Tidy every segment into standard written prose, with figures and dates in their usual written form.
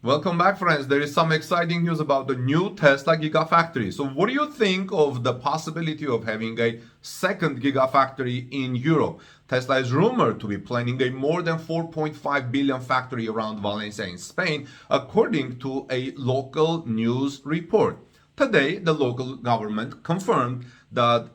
Welcome back, friends. There is some exciting news about the new Tesla Gigafactory. So, what do you think of the possibility of having a second Gigafactory in Europe? Tesla is rumored to be planning a more than 4.5 billion factory around Valencia in Spain, according to a local news report. Today, the local government confirmed that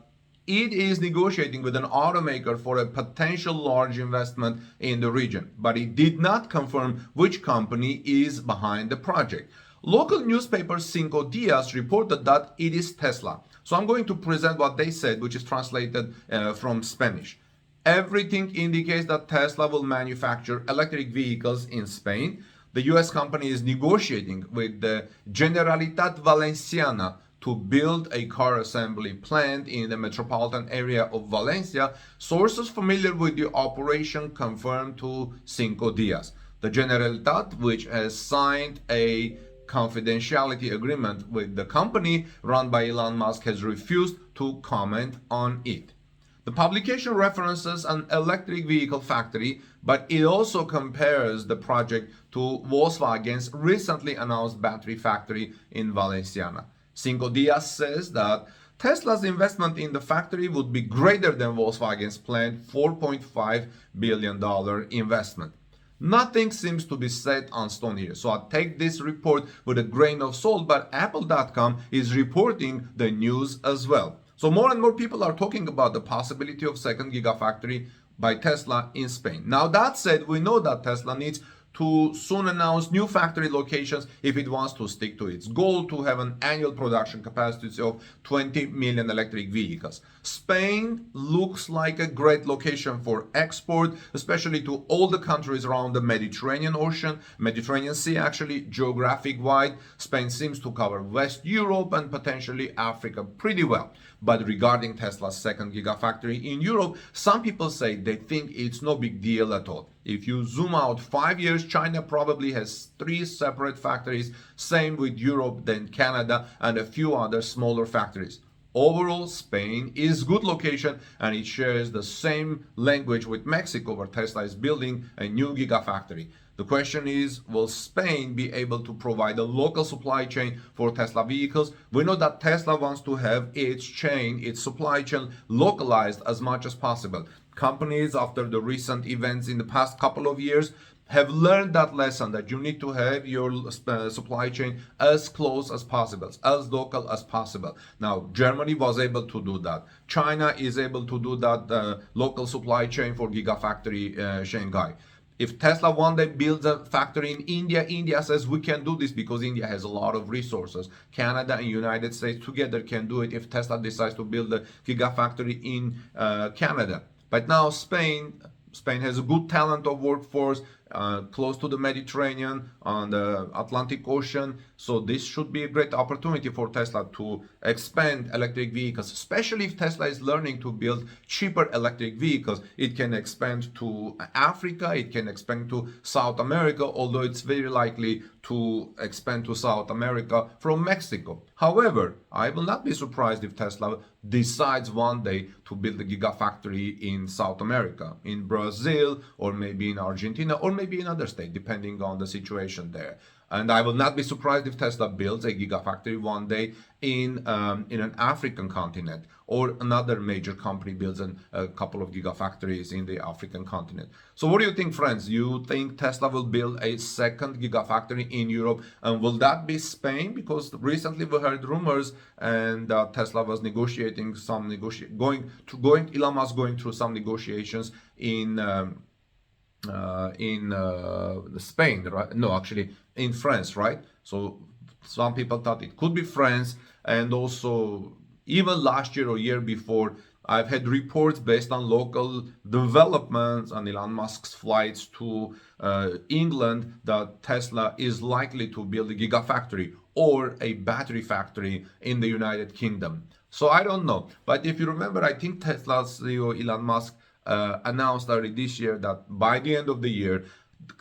it is negotiating with an automaker for a potential large investment in the region, but it did not confirm which company is behind the project. Local newspaper CincoDias reported that it is Tesla. So I'm going to present what they said, which is translated from Spanish. Everything indicates that Tesla will manufacture electric vehicles in Spain. The US company is negotiating with the Generalitat Valenciana to build a car assembly plant in the metropolitan area of Valencia. Sources familiar with the operation confirmed to CincoDias. The Generalitat, which has signed a confidentiality agreement with the company run by Elon Musk, has refused to comment on it. The publication references an electric vehicle factory, but it also compares the project to Volkswagen's recently announced battery factory in Valenciana. CincoDias says that Tesla's investment in the factory would be greater than Volkswagen's planned $4.5 billion investment. Nothing seems to be set on stone here, so I take this report with a grain of salt, but Apple.com is reporting the news as well. So more and more people are talking about the possibility of second Gigafactory by Tesla in Spain. Now that said, we know that Tesla needs to soon announce new factory locations if it wants to stick to its goal to have an annual production capacity of 20 million electric vehicles. Spain looks like a great location for export, especially to all the countries around the Mediterranean Sea actually, geographic wide. Spain seems to cover West Europe and potentially Africa pretty well. But regarding Tesla's second Gigafactory in Europe, some people say they think it's no big deal at all. If you zoom out 5 years, China probably has 3 separate factories, same with Europe, then Canada, and a few other smaller factories. Overall, Spain is good location and it shares the same language with Mexico, where Tesla is building a new gigafactory. The question is, will Spain be able to provide a local supply chain for Tesla vehicles? We know that Tesla wants to have its supply chain localized as much as possible. Companies, after the recent events in the past couple of years, have learned that lesson that you need to have your supply chain as close as possible, as local as possible. Now, Germany was able to do that. China is able to do that local supply chain for Gigafactory Shanghai. If Tesla one day builds a factory in India, India says we can do this because India has a lot of resources. Canada and United States together can do it if Tesla decides to build a gigafactory in Canada. But now Spain has a good talent of workforce, close to the Mediterranean, on the Atlantic Ocean. So this should be a great opportunity for Tesla to expand electric vehicles, especially if Tesla is learning to build cheaper electric vehicles. It can expand to Africa, it can expand to South America, although it's very likely to expand to South America from Mexico. However, I will not be surprised if Tesla decides one day to build a gigafactory in South America, in Brazil, or maybe in Argentina, or maybe in other state, depending on the situation there. And I will not be surprised if Tesla builds a gigafactory one day in an African continent, or another major company builds a couple of gigafactories in the African continent. So what do you think, friends? You think Tesla will build a second gigafactory in Europe, and will that be Spain? Because recently we heard rumors, and Tesla was negotiating Elon Musk going through some negotiations in Spain, right? No, actually in France, right? So some people thought it could be France, and also even last year or year before, I've had reports based on local developments on Elon Musk's flights to England that Tesla is likely to build a gigafactory or a battery factory in the United Kingdom. So I don't know, but if you remember, I think Tesla's CEO Elon Musk announced already this year that by the end of the year,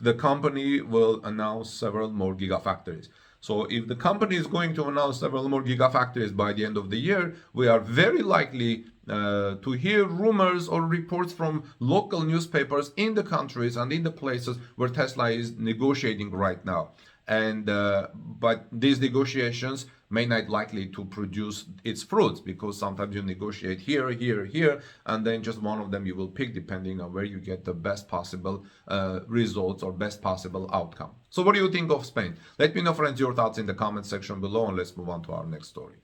the company will announce several more gigafactories. So if the company is going to announce several more gigafactories by the end of the year, we are very likely to hear rumors or reports from local newspapers in the countries and in the places where Tesla is negotiating right now. and but these negotiations may not likely to produce its fruits, because sometimes you negotiate here, here, here, and then just one of them you will pick depending on where you get the best possible results or best possible outcome. So what do you think of Spain? Let me know, friends, your thoughts in the comment section below, and let's move on to our next story.